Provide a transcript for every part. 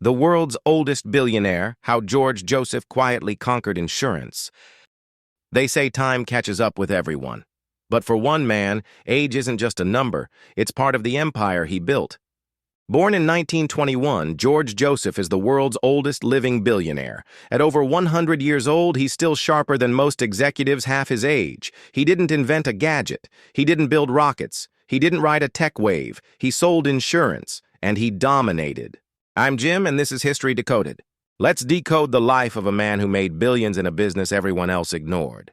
The world's oldest billionaire, how George Joseph quietly conquered insurance. They say time catches up with everyone. But for one man, age isn't just a number, it's part of the empire he built. Born in 1921, George Joseph is the world's oldest living billionaire. At over 100 years old, he's still sharper than most executives half his age. He didn't invent a gadget. He didn't build rockets. He didn't ride a tech wave. He sold insurance, and he dominated. I'm Jim, and this is History Decoded. Let's decode the life of a man who made billions in a business everyone else ignored,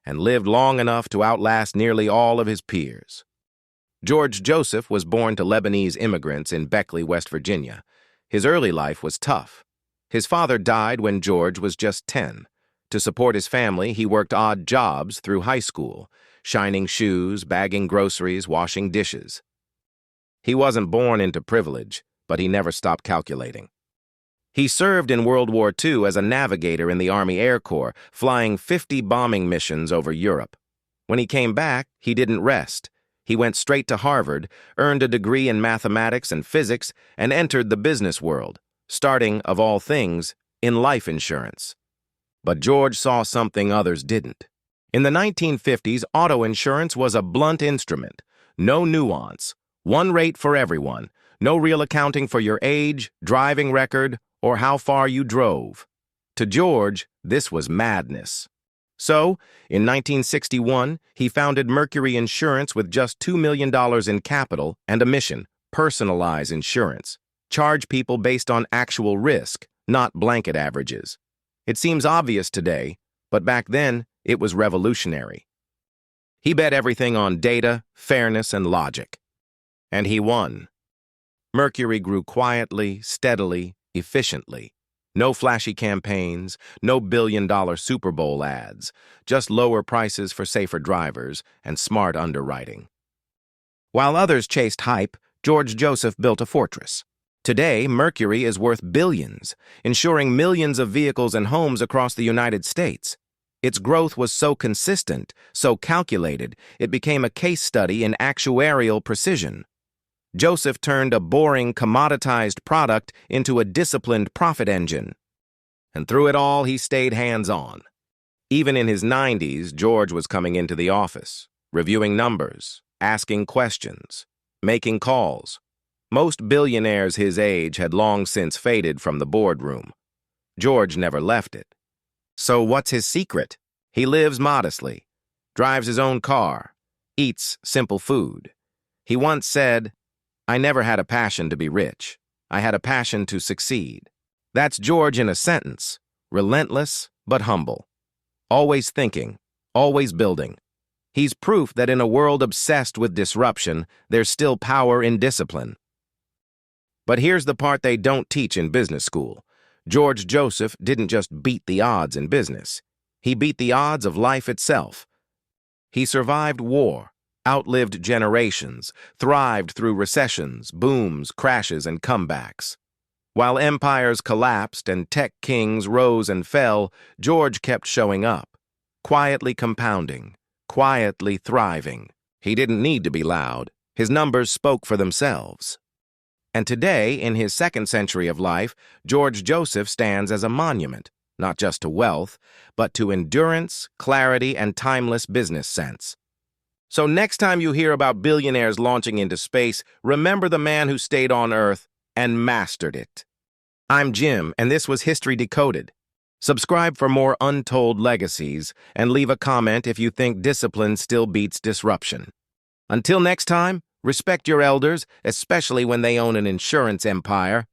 and lived long enough to outlast nearly all of his peers. George Joseph was born to Lebanese immigrants in Beckley, West Virginia. His early life was tough. His father died when George was just 10. To support his family, he worked odd jobs through high school, shining shoes, bagging groceries, washing dishes. He wasn't born into privilege, but he never stopped calculating. He served in World War II as a navigator in the Army Air Corps, flying 50 bombing missions over Europe. When he came back, he didn't rest. He went straight to Harvard, earned a degree in mathematics and physics, and entered the business world, starting, of all things, in life insurance. But George saw something others didn't. In the 1950s, auto insurance was a blunt instrument. No nuance. One rate for everyone. No real accounting for your age, driving record, or how far you drove. To George, this was madness. So, in 1961, he founded Mercury Insurance with just $2 million in capital and a mission: personalize insurance. Charge people based on actual risk, not blanket averages. It seems obvious today, but back then, it was revolutionary. He bet everything on data, fairness, and logic. And he won. Mercury grew quietly, steadily, efficiently. No flashy campaigns, no billion-dollar Super Bowl ads, just lower prices for safer drivers and smart underwriting. While others chased hype, George Joseph built a fortress. Today, Mercury is worth billions, insuring millions of vehicles and homes across the United States. Its growth was so consistent, so calculated, it became a case study in actuarial precision. Joseph turned a boring, commoditized product into a disciplined profit engine. And through it all, he stayed hands-on. Even in his 90s, George was coming into the office, reviewing numbers, asking questions, making calls. Most billionaires his age had long since faded from the boardroom. George never left it. So what's his secret? He lives modestly, drives his own car, eats simple food. He once said, "I never had a passion to be rich. I had a passion to succeed." That's George in a sentence: relentless but humble. Always thinking, always building. He's proof that in a world obsessed with disruption, there's still power in discipline. But here's the part they don't teach in business school. George Joseph didn't just beat the odds in business. He beat the odds of life itself. He survived war, outlived generations, thrived through recessions, booms, crashes, and comebacks. While empires collapsed and tech kings rose and fell, George kept showing up, quietly compounding, quietly thriving. He didn't need to be loud. His numbers spoke for themselves. And today, in his second century of life, George Joseph stands as a monument, not just to wealth, but to endurance, clarity, and timeless business sense. So next time you hear about billionaires launching into space, remember the man who stayed on Earth and mastered it. I'm Jim, and this was History Decoded. Subscribe for more untold legacies, and leave a comment if you think discipline still beats disruption. Until next time, respect your elders, especially when they own an insurance empire.